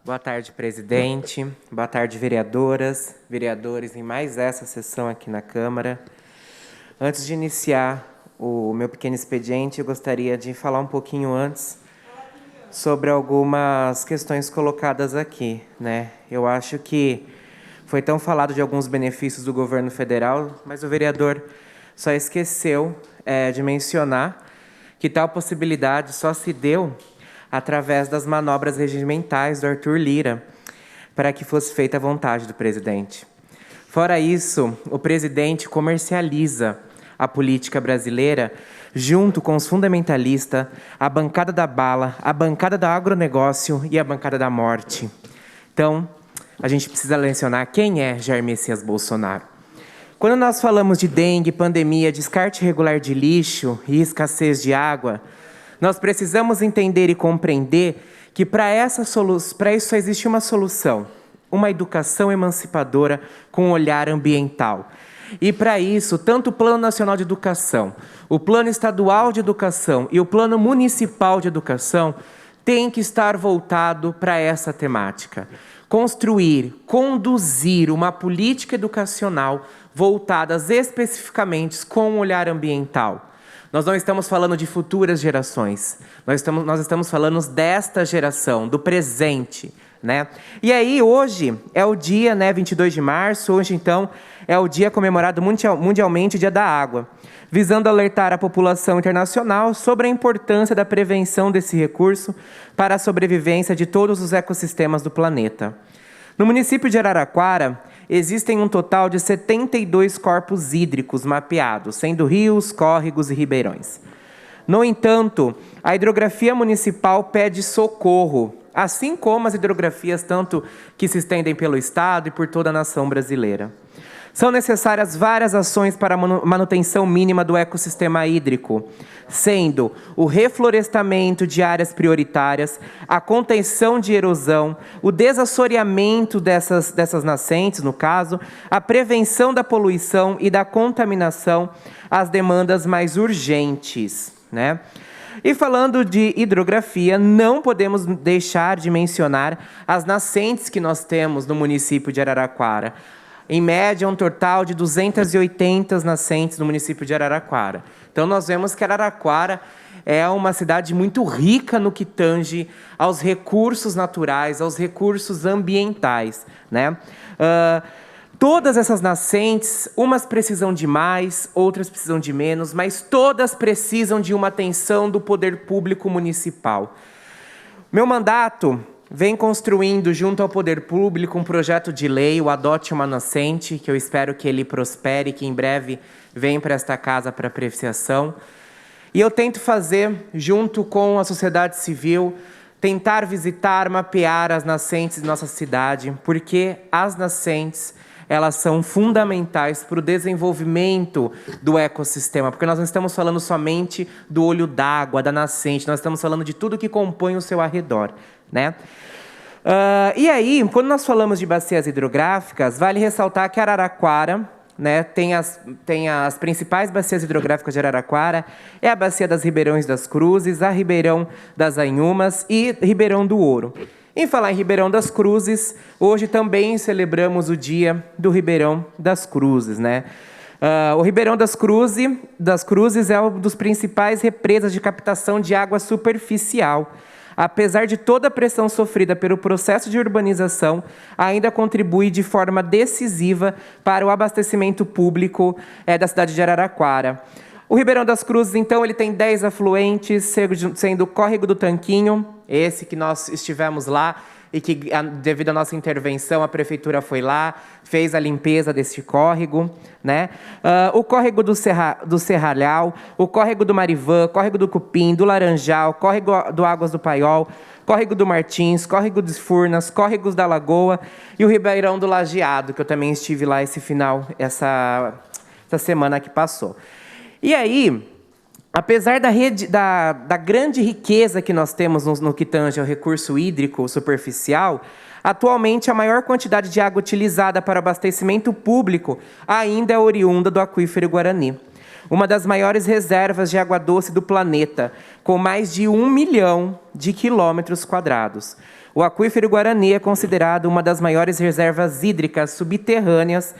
Boa tarde, presidente. Boa tarde, vereadoras, vereadores, em mais essa sessão aqui na Câmara. Antes de iniciar o meu pequeno expediente, eu gostaria de falar um pouquinho antes sobre algumas questões colocadas aqui, né? Eu acho que foi tão falado de alguns benefícios do governo federal, mas o vereador só esqueceu de mencionar que tal possibilidade só se deu através das manobras regimentais do Arthur Lira, para que fosse feita a vontade do presidente. Fora isso, o presidente comercializa a política brasileira junto com os fundamentalistas, a bancada da bala, a bancada do agronegócio e a bancada da morte. Então, a gente precisa mencionar quem é Jair Messias Bolsonaro. Quando nós falamos de dengue, pandemia, descarte irregular de lixo e escassez de água, nós precisamos entender e compreender que para isso só existe uma solução, uma educação emancipadora com olhar ambiental. E para isso, tanto o Plano Nacional de Educação, o Plano Estadual de Educação e o Plano Municipal de Educação têm que estar voltado para essa temática. Construir, conduzir uma política educacional voltada especificamente com um olhar ambiental. Nós não estamos falando de futuras gerações, nós estamos falando desta geração, do presente, né? E aí, hoje é o dia, né, 22 de março, hoje então é o dia comemorado mundialmente, o Dia da Água, visando alertar a população internacional sobre a importância da prevenção desse recurso para a sobrevivência de todos os ecossistemas do planeta. No município de Araraquara, existem um total de 72 corpos hídricos mapeados, sendo rios, córregos e ribeirões. No entanto, a hidrografia municipal pede socorro, assim como as hidrografias tanto que se estendem pelo estado e por toda a nação brasileira. São necessárias várias ações para a manutenção mínima do ecossistema hídrico, sendo o reflorestamento de áreas prioritárias, a contenção de erosão, o desassoreamento dessas nascentes, no caso, a prevenção da poluição e da contaminação, as demandas mais urgentes, né? E falando de hidrografia, não podemos deixar de mencionar as nascentes que nós temos no município de Araraquara. Em média, um total de 280 nascentes no município de Araraquara. Então, nós vemos que Araraquara é uma cidade muito rica no que tange aos recursos naturais, aos recursos ambientais, né? Todas essas nascentes, umas precisam de mais, outras precisam de menos, mas todas precisam de uma atenção do poder público municipal. Meu mandato vem construindo, junto ao poder público, um projeto de lei, o Adote uma Nascente, que eu espero que ele prospere, que em breve venha para esta casa para apreciação. E eu tento fazer, junto com a sociedade civil, tentar visitar, mapear as nascentes de nossa cidade, porque as nascentes, elas são fundamentais para o desenvolvimento do ecossistema, porque nós não estamos falando somente do olho d'água, da nascente, nós estamos falando de tudo que compõe o seu arredor, né? E aí, quando nós falamos de bacias hidrográficas, vale ressaltar que Araraquara, né, tem as principais bacias hidrográficas de Araraquara, é a Bacia das Ribeirões das Cruzes, a Ribeirão das Anhumas e Ribeirão do Ouro. Em falar em Ribeirão das Cruzes, hoje também celebramos o dia do Ribeirão das Cruzes, né? O Ribeirão das Cruzes é um dos principais represas de captação de água superficial. Apesar de toda a pressão sofrida pelo processo de urbanização, ainda contribui de forma decisiva para o abastecimento público da cidade de Araraquara. O Ribeirão das Cruzes, então, ele tem 10 afluentes, sendo o Córrego do Tanquinho, esse que nós estivemos lá, e que, devido à nossa intervenção, a prefeitura foi lá, fez a limpeza desse córrego, né? O córrego do Serralhau, o córrego do Marivã, córrego do Cupim, do Laranjal, córrego do Águas do Paiol, córrego do Martins, córrego dos Furnas, córregos da Lagoa e o Ribeirão do Lajeado, que eu também estive lá essa semana que passou. E aí, apesar da grande riqueza que nós temos no que tange ao recurso hídrico superficial, atualmente a maior quantidade de água utilizada para abastecimento público ainda é oriunda do aquífero Guarani. uma das maiores reservas de água doce do planeta, com mais de 1 milhão de quilômetros quadrados. O aquífero Guarani é considerado uma das maiores reservas hídricas subterrâneas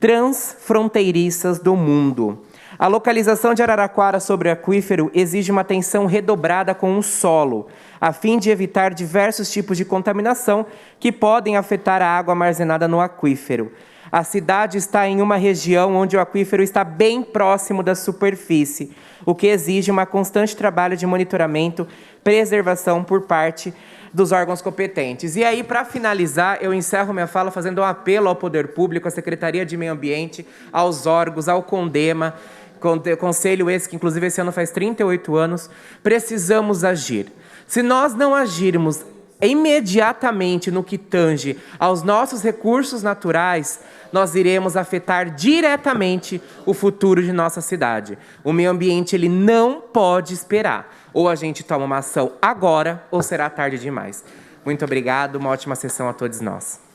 transfronteiriças do mundo. A localização de Araraquara sobre o aquífero exige uma atenção redobrada com o solo, a fim de evitar diversos tipos de contaminação que podem afetar a água armazenada no aquífero. A cidade está em uma região onde o aquífero está bem próximo da superfície, o que exige um constante trabalho de monitoramento, preservação por parte dos órgãos competentes. E aí, para finalizar, eu encerro minha fala fazendo um apelo ao poder público, à Secretaria de Meio Ambiente, aos órgãos, ao CONDEMA, conselho esse que inclusive esse ano faz 38 anos, precisamos agir. Se nós não agirmos imediatamente no que tange aos nossos recursos naturais, nós iremos afetar diretamente o futuro de nossa cidade. O meio ambiente ele não pode esperar. Ou a gente toma uma ação agora, ou será tarde demais. Muito obrigado, uma ótima sessão a todos nós.